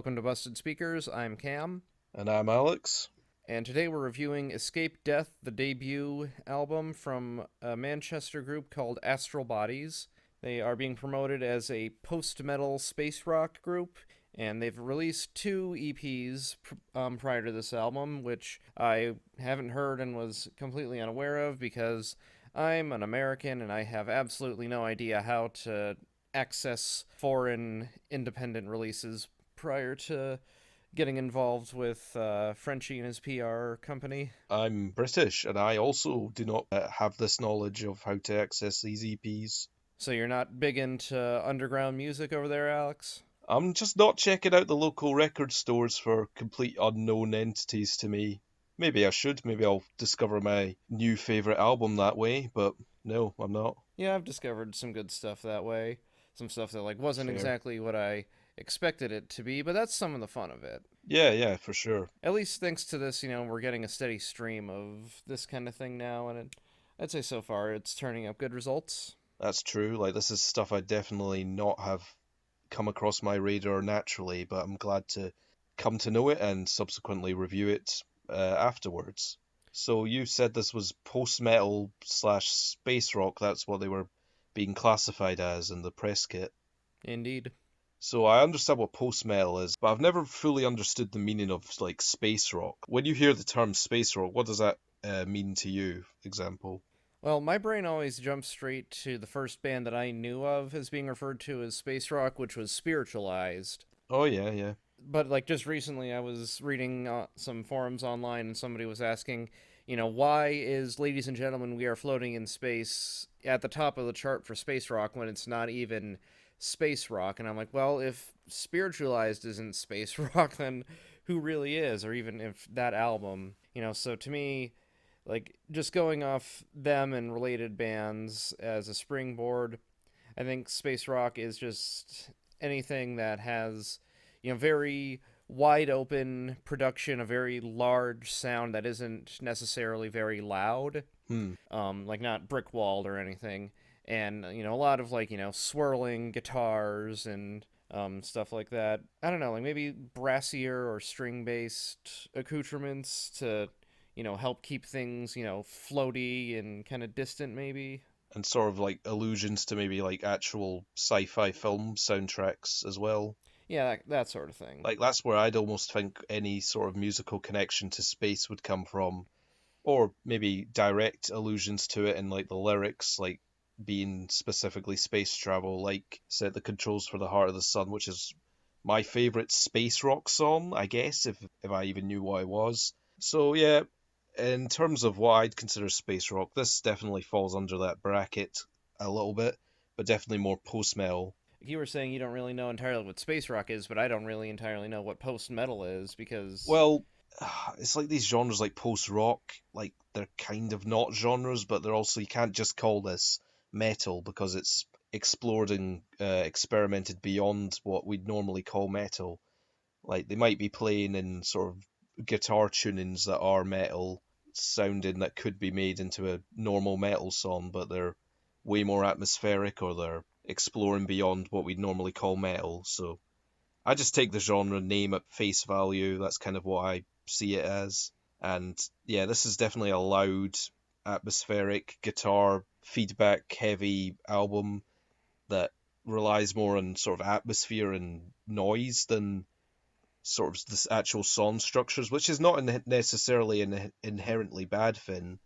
welcome to Busted Speakers. I'm Cam, And I'm Alex. and today we're reviewing Escape Death, the debut album from a Manchester group called Astral Bodies. They are being promoted as a post-metal space rock group, and they've released two EPs prior to this album, which I haven't heard and was completely unaware of because I'm an American and I have absolutely no idea how to access foreign independent releases prior to getting involved with Frenchie and his PR company. I'm British, and I also do not have this knowledge of how to access these EPs. So you're not big into underground music over there, Alex? I'm just not checking out the local record stores for complete unknown entities to me. Maybe I should. Maybe I'll discover my new favourite album that way, but no, I'm not. Yeah, I've discovered some good stuff that way. Some stuff that wasn't Fair. exactly what I expected it to be, but that's some of the fun of it. Yeah, for sure. At least thanks to this, we're getting a steady stream of this kind of thing now, and I'd say so far it's turning up good results. That's true. Like, this is stuff I definitely not have come across my radar naturally, but I'm glad to come to know it and subsequently review it afterwards. So you said this was post-metal slash space rock. That's what they were being classified as in the press kit. Indeed. So I understand what post-metal is, but I've never fully understood the meaning of like space rock. When you hear the term space rock, what does that mean to you? Example. Well, my brain always jumps straight to the first band that I knew of as being referred to as space rock, which was Spiritualized. Oh yeah. But just recently, I was reading some forums online, and somebody was asking, why is "Ladies and Gentlemen, We Are Floating in Space" at the top of the chart for space rock when it's not even space rock? And I'm like, well, if Spiritualized isn't space rock, then who really is? Or even if that album, So to me, just going off them and related bands as a springboard, I think space rock is just anything that has, very wide open production, a very large sound that isn't necessarily very loud, Hmm. like not brick walled or anything, and a lot of swirling guitars and stuff like that. I don't know, like maybe brassier or string based accoutrements to help keep things floaty and kind of distant maybe. And sort of like allusions to maybe like actual sci-fi film soundtracks as well. Yeah, that sort of thing. Like that's where I'd almost think any sort of musical connection to space would come from, or maybe direct allusions to it in like the lyrics, like being specifically space travel, like Set the Controls for the Heart of the Sun, which is my favorite space rock song, I guess, if I even knew what it was. So yeah, in terms of what I'd consider space rock, this definitely falls under that bracket a little bit, but definitely more post metal. You were saying you don't really know entirely what space rock is, but I don't really entirely know what post metal is because Well, it's like these genres like post rock, like they're kind of not genres, but they're also, you can't just call this metal because it's explored and experimented beyond what we'd normally call metal. Like they might be playing in sort of guitar tunings that are metal sounding that could be made into a normal metal song, but they're way more atmospheric or they're exploring beyond what we'd normally call metal. So I just take the genre name at face value. That's kind of what I see it as. And yeah, this is definitely a loud, atmospheric, guitar feedback heavy album that relies more on sort of atmosphere and noise than sort of the actual song structures, which is not necessarily an inherently bad thing.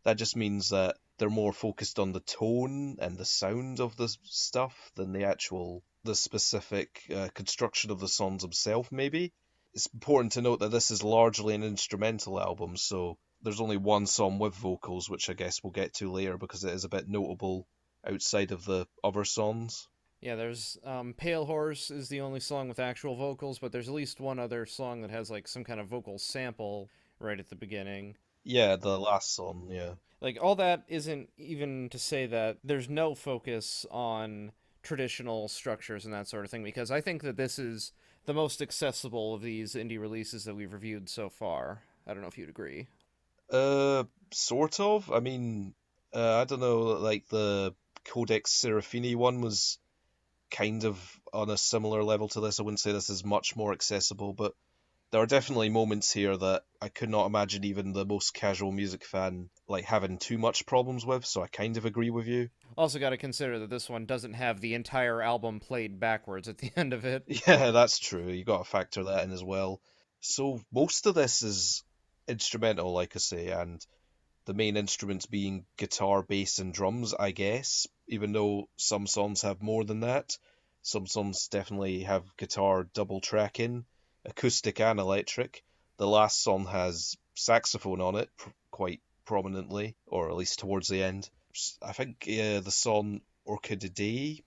That just means that they're more focused on the tone and the sound of the stuff than the specific construction of the songs themselves, maybe. It's important to note that this is largely an instrumental album, so there's only one song with vocals, which I guess we'll get to later because it is a bit notable outside of the other songs. yeah, there's Pale Horse is the only song with actual vocals, but there's at least one other song that has some kind of vocal sample right at the beginning. Yeah, the last song, yeah. All that isn't even to say that there's no focus on traditional structures and that sort of thing, because I think that this is the most accessible of these indie releases that we've reviewed so far. I don't know if you'd agree. Sort of. I mean, I don't know, like the Codex Serafini one was kind of on a similar level to this. I wouldn't say this is much more accessible, but there are definitely moments here that I could not imagine even the most casual music fan like having too much problems with, so I kind of agree with you. Also, got to consider that this one doesn't have the entire album played backwards at the end of it. Yeah, that's true. You got to factor that in as well. So most of this is instrumental, like I say, and the main instruments being guitar, bass, and drums, I guess, even though some songs have more than that. Some songs definitely have guitar double tracking, acoustic and electric. The last song has saxophone on it quite prominently, or at least towards the end. I think the song Orchidee.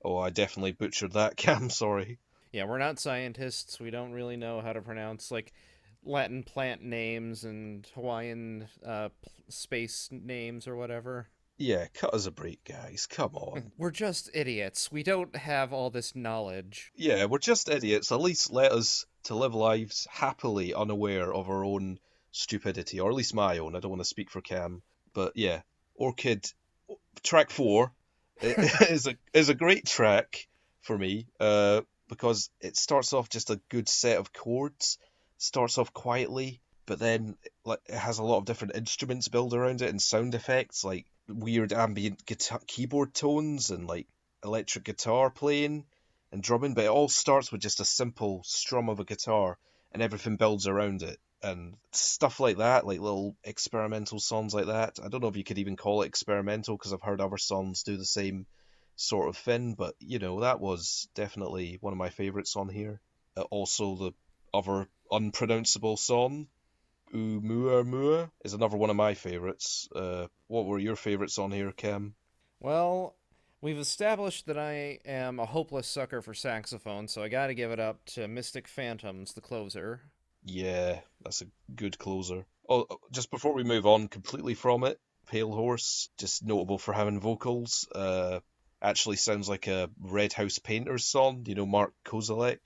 Oh, I definitely butchered that, Cam, sorry. Yeah, we're not scientists. We don't really know how to pronounce like Latin plant names and Hawaiian space names or whatever. Yeah, cut us a break, guys. Come on. We're just idiots. We don't have all this knowledge. Yeah, we're just idiots. At least let us to live lives happily unaware of our own stupidity, or at least my own. I don't want to speak for Cam, but yeah, Orchid track four is a great track for me. Because it starts off just a good set of chords, starts off quietly, but then like it has a lot of different instruments built around it and sound effects like weird ambient guitar keyboard tones and like electric guitar playing and drumming, but it all starts with just a simple strum of a guitar and everything builds around it. And stuff like that, like little experimental songs like that. I don't know if you could even call it experimental because I've heard other songs do the same sort of thing, but that was definitely one of my favorites on here. Also, the other unpronounceable song, Oumuamua, is another one of my favorites. What were your favorites on here, Cam? Well, we've established that I am a hopeless sucker for saxophone, so I gotta give it up to Mystic Phantoms, the closer. Yeah, that's a good closer. Oh, just before we move on completely from it, Pale Horse, just notable for having vocals. Actually sounds like a Red House Painters song. Mark Kozelek.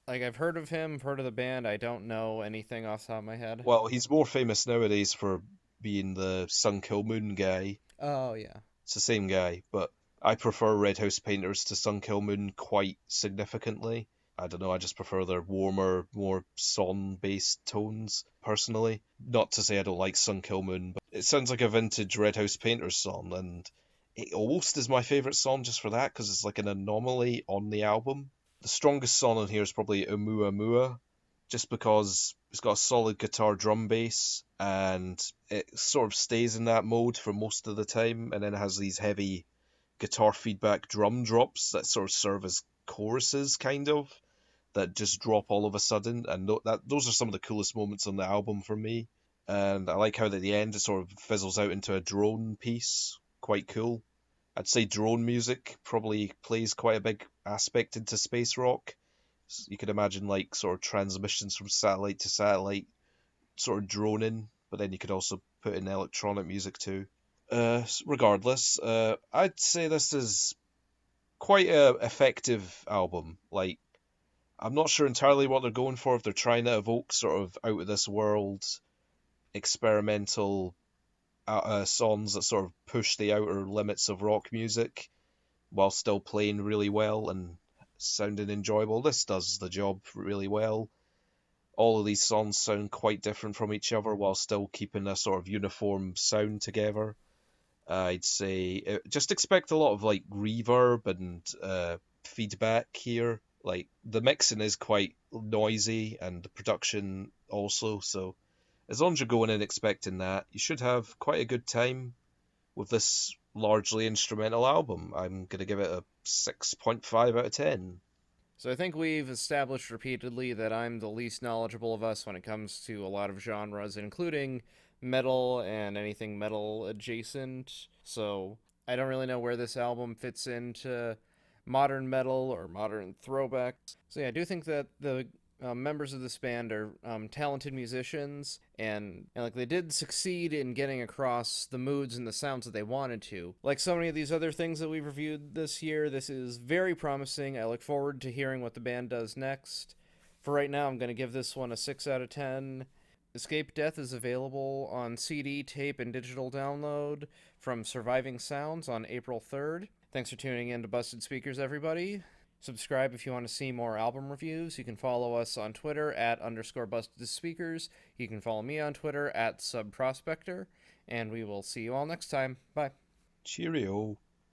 Like, I've heard of him, heard of the band, I don't know anything off the top of my head. Well, he's more famous nowadays for being the Sun Kill Moon guy. Oh, yeah. It's the same guy, but I prefer Red House Painters to Sun Kill Moon quite significantly. I don't know, I just prefer their warmer, more song-based tones, personally. Not to say I don't like Sun Kill Moon, but it sounds like a vintage Red House Painters song, and it almost is my favourite song just for that, because it's like an anomaly on the album. The strongest song on here is probably Oumuamua, just because it's got a solid guitar drum bass, and it sort of stays in that mode for most of the time, and then it has these heavy guitar feedback drum drops that sort of serve as choruses, kind of, that just drop all of a sudden, and those are some of the coolest moments on the album for me. And I like how at the end it sort of fizzles out into a drone piece, quite cool. I'd say drone music probably plays quite a big aspect into space rock. You could imagine like sort of transmissions from satellite to satellite, sort of droning, but then you could also put in electronic music too. Regardless, I'd say this is quite a effective album. Like, I'm not sure entirely what they're going for, if they're trying to evoke sort of out of this world experimental songs that sort of push the outer limits of rock music while still playing really well and sounding enjoyable. This does the job really well. All of these songs sound quite different from each other while still keeping a sort of uniform sound together. I'd say just expect a lot of like reverb and feedback here. Like the mixing is quite noisy and the production also, so as long as you're going in expecting that, you should have quite a good time with this largely instrumental album. I'm going to give it a 6.5 out of 10. So I think we've established repeatedly that I'm the least knowledgeable of us when it comes to a lot of genres, including metal and anything metal adjacent. So I don't really know where this album fits into modern metal or modern throwbacks. So yeah, I do think that the members of this band are talented musicians, and like they did succeed in getting across the moods and the sounds that they wanted to. Like so many of these other things that we've reviewed this year, this is very promising. I look forward to hearing what the band does next. For right now, I'm going to give this one a 6 out of 10. Escape Death is available on CD, tape, and digital download from Surviving Sounds on April 3rd. Thanks for tuning in to Busted Speakers, everybody. Subscribe if you want to see more album reviews. You can follow us on Twitter at _BustedSpeakers. You can follow me on Twitter at SubProspector. And we will see you all next time. Bye. Cheerio.